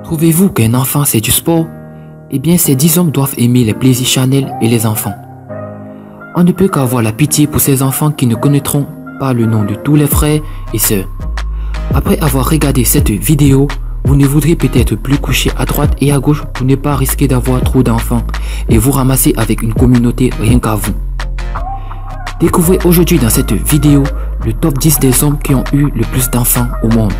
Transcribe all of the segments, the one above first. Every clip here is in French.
Trouvez-vous qu'un enfant c'est du sport? Eh bien, ces 10 hommes doivent aimer les plaisirs charnels et les enfants. On ne peut qu'avoir la pitié pour ces enfants qui ne connaîtront pas le nom de tous les frères et sœurs. Après avoir regardé cette vidéo, vous ne voudrez peut-être plus coucher à droite et à gauche pour ne pas risquer d'avoir trop d'enfants et vous ramasser avec une communauté rien qu'à vous. Découvrez aujourd'hui dans cette vidéo le top 10 des hommes qui ont eu le plus d'enfants au monde.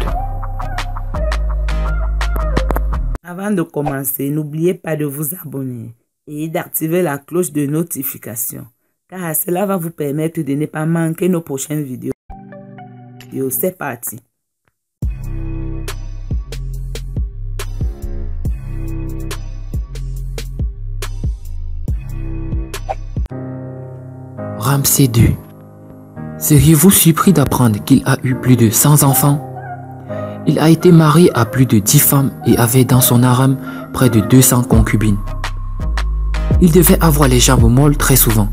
Avant de commencer, n'oubliez pas de vous abonner et d'activer la cloche de notification, car cela va vous permettre de ne pas manquer nos prochaines vidéos. C'est parti! Ramsès II. Seriez-vous surpris d'apprendre qu'il a eu plus de 100 enfants? Il a été marié à plus de 10 femmes et avait dans son harem près de 200 concubines. Il devait avoir les jambes molles très souvent.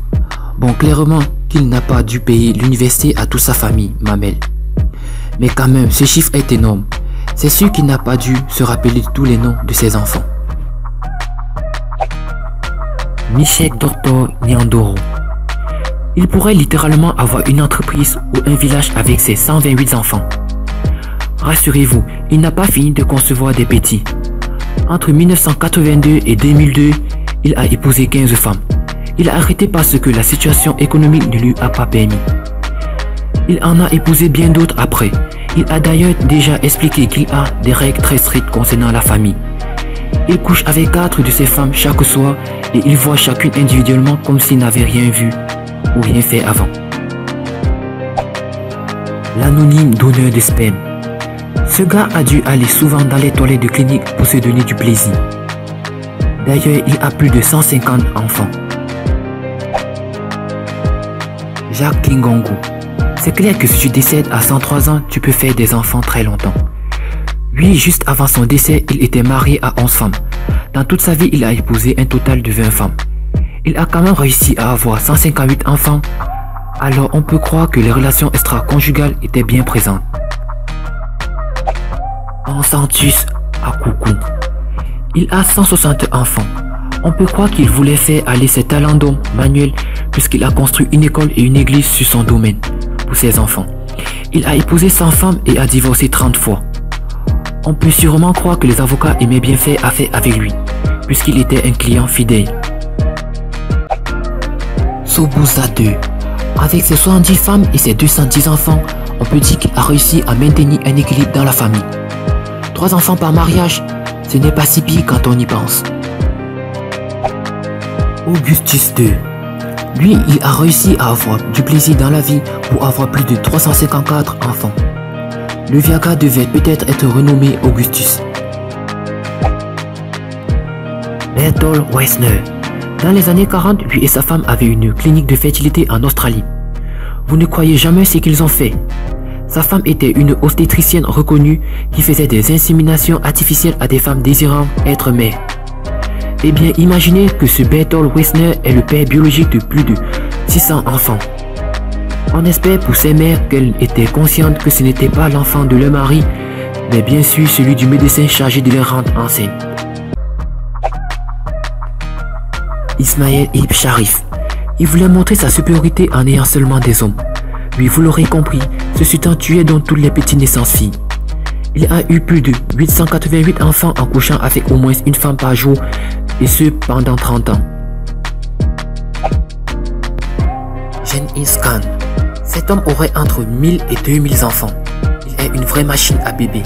Bon, clairement qu'il n'a pas dû payer l'université à toute sa famille, mamelle. Mais quand même, ce chiffre est énorme. C'est sûr qu'il n'a pas dû se rappeler de tous les noms de ses enfants. Michel Doctor Nyandoro. Il pourrait littéralement avoir une entreprise ou un village avec ses 128 enfants. Rassurez-vous, il n'a pas fini de concevoir des petits. Entre 1982 et 2002, il a épousé 15 femmes. Il a arrêté parce que la situation économique ne lui a pas permis. Il en a épousé bien d'autres après. Il a d'ailleurs déjà expliqué qu'il a des règles très strictes concernant la famille. Il couche avec 4 de ses femmes chaque soir et il voit chacune individuellement comme s'il n'avait rien vu ou rien fait avant. L'anonyme donneur de sperme. Ce gars a dû aller souvent dans les toilettes de clinique pour se donner du plaisir. D'ailleurs, il a plus de 150 enfants. Jacques Kingongo. C'est clair que si tu décèdes à 103 ans, tu peux faire des enfants très longtemps. Lui, juste avant son décès, il était marié à 11 femmes. Dans toute sa vie, il a épousé un total de 20 femmes. Il a quand même réussi à avoir 158 enfants. Alors on peut croire que les relations extra-conjugales étaient bien présentes. Constantius Akoukou. Il a 160 enfants. On peut croire qu'il voulait faire aller ses talents d'homme manuel puisqu'il a construit une école et une église sur son domaine pour ses enfants. Il a épousé 100 femmes et a divorcé 30 fois. On peut sûrement croire que les avocats aimaient bien faire affaire avec lui puisqu'il était un client fidèle. Sobhuza II. Avec ses 70 femmes et ses 210 enfants, on peut dire qu'il a réussi à maintenir un équilibre dans la famille. 3 enfants par mariage, ce n'est pas si pire quand on y pense. Augustus II. Lui, il a réussi à avoir du plaisir dans la vie pour avoir plus de 354 enfants. Le Viagra devait peut-être être renommé Augustus. Bertolt Wessner. Dans les années 40, lui et sa femme avaient une clinique de fertilité en Australie. Vous ne croyez jamais ce qu'ils ont fait. Sa femme était une obstétricienne reconnue qui faisait des inséminations artificielles à des femmes désirant être mères. Eh bien, imaginez que ce Bertolt Wessner est le père biologique de plus de 600 enfants. On espère pour ces mères qu'elles étaient conscientes que ce n'était pas l'enfant de leur mari, mais bien sûr celui du médecin chargé de les rendre enceintes. Ismaël Ibn Sharif. Il voulait montrer sa supériorité en ayant seulement des hommes. Lui, vous l'aurez compris, ce sultan tuait dans toutes les petites naissances filles. Il a eu plus de 888 enfants en couchant avec au moins une femme par jour, et ce pendant 30 ans. Genghis Khan. Cet homme aurait entre 1000 et 2000 enfants. Il est une vraie machine à bébé.